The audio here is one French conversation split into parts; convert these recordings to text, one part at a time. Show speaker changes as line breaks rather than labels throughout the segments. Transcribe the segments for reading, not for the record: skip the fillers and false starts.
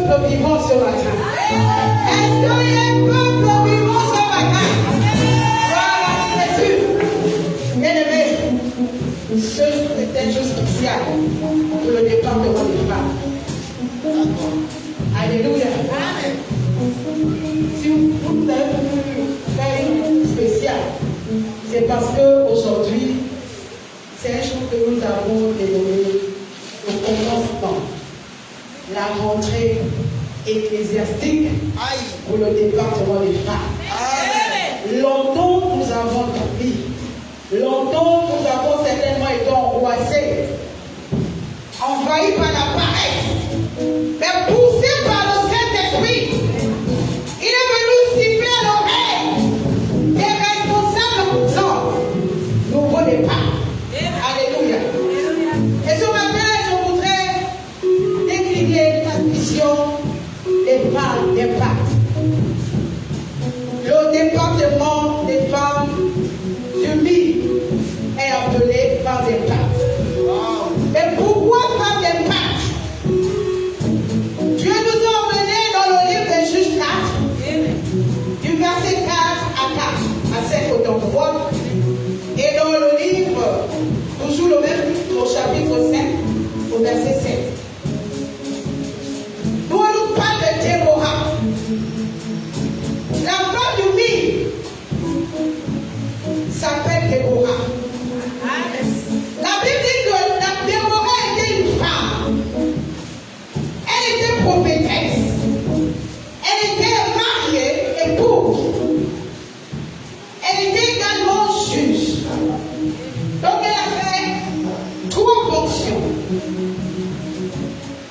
peuple vivant ce matin? Est-ce qu'il y a un peuple vivant ce matin? Voilà, c'est sûr. Bien-aimé, c'est un jour spécial pour le département des femmes. Alléluia. Si vous avez voulu faire une spéciale, c'est parce qu'aujourd'hui, c'est un jour que nous avons dénommé au commencement, la rentrée ecclésiastique pour le département des femmes. Longtemps nous avons dormi, longtemps nous avons certainement été angoissés, envahis par la paresse, mais poussés par le Saint-Esprit. Il est venu siffler à l'oreille des responsables disant nouveau départ. Alléluia. Et ce matin, je voudrais décliner la mission des femmes d'impact. Le département des femmes du MI est appelé femmes d'impact. Mais pourquoi femmes d'impact? Dieu nous a emmenés dans le livre des Juges 4, du verset 4 à 5 autant pour moi, et dans le livre, toujours le même livre, au chapitre 5, au verset 7. Nous, on nous parle de Déborah, la femme du MI s'appelle Déborah. La Bible dit que Déborah était une femme. Elle était prophétesse. Elle était mariée, épouse. Elle était également juge. Donc elle a fait trois fonctions.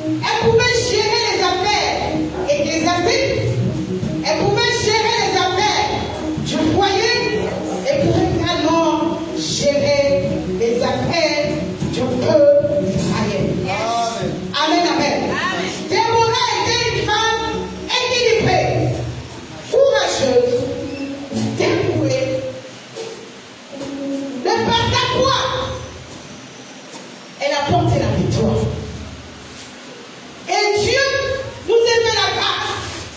Elle pouvait gérer les affaires ecclésiastiques. Elle pouvait gérer les affaires du foyer. Elle pouvait également gérer les affaires du peuple d'Israël. Amen, amen. Déborah était une femme équilibrée, courageuse, dévouée. De par sa foi, elle a porté la victoire. Et Dieu nous a fait la grâce.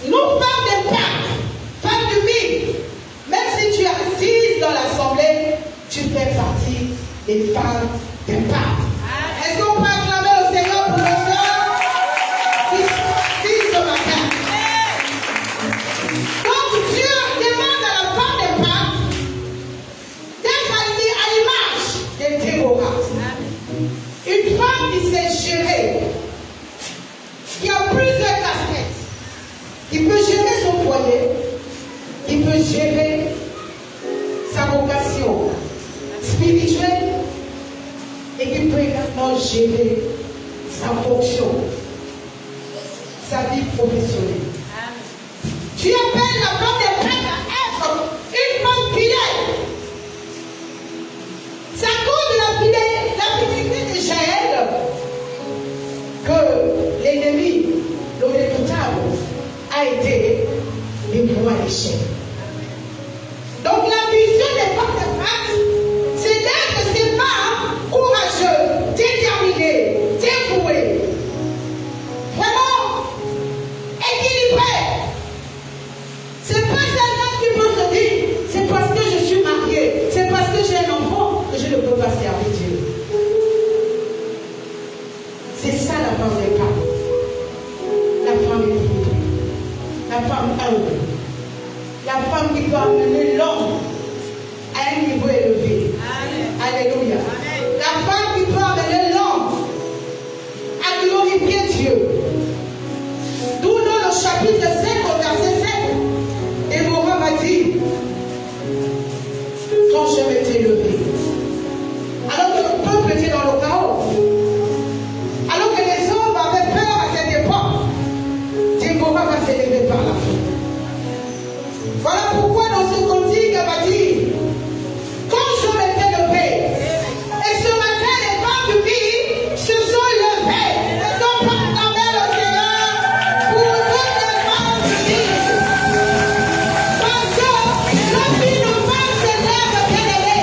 Nous, femmes d'impact, femmes du MI, même si tu es assise dans l'assemblée, tu fais partie des femmes d'impact. Est-ce qu'on peut acclamer au Seigneur pour nos soeurs qui ce matin? Donc Dieu demande à la femme d'impact d'être à l'image de Déborah. Une femme qui sait gérer, qui a plusieurs casquettes, qui peut gérer son foyer, qui peut gérer sa vocation spirituelle et qui peut également gérer sa fonction, sa vie professionnelle. Tu appelles la femme des prêtres à être une femme fidèle. C'est à cause de la fidélité de Jaël que l'ennemi, le redoutable, a été dévoué à l'échec. Donc la vision des femmes de prêtres, c'est d'être ces femmes courageuses, déterminées, dévouées, vraiment équilibrées. C'est pas seulement qui peut se dire, c'est parce que je suis mariée, c'est parce que j'ai un enfant que je ne peux pas servir Dieu. C'est ça la femme des femmes. La femme équilibrée, la femme humble, la femme qui peut amener l'homme à un niveau élevé. Alléluia. La femme qui peut amener l'homme à glorifier Dieu. D'où dans le chapitre 5 au verset 7, Déborah m'a dit, quand je m'étais levé, alors que le peuple était dans le chaos, alors que les hommes avaient peur à cette époque, Déborah va s'élever par la foi. Voilà pourquoi dans ce cantique, elle va dire, quand je m'étais levé, et ce matin, les femmes du pays se sont levées. Est-ce qu'on peut acclamer le Seigneur pour toutes les femmes du pays? Parce que lorsqu'une femme se lève, bien aimée,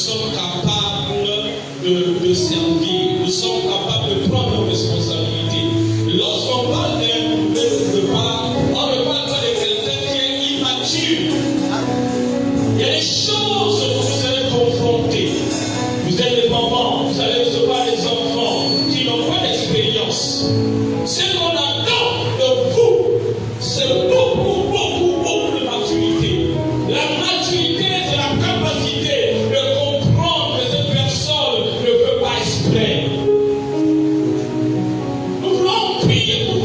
sommes capables de servir, nous sommes capables de prendre nos responsabilités. Lorsqu'on parle de part, on ne parle pas de quelqu'un qui est immature. Il y a des choses que vous allez confronter. Vous êtes des mamans, vous allez recevoir des enfants qui n'ont pas d'expérience. Ce qu'on attend de vous, c'est beaucoup de maturité. La maturité, c'est la capacité de comprendre que cette personne ne veut pas exprès. Nous voulons prier pour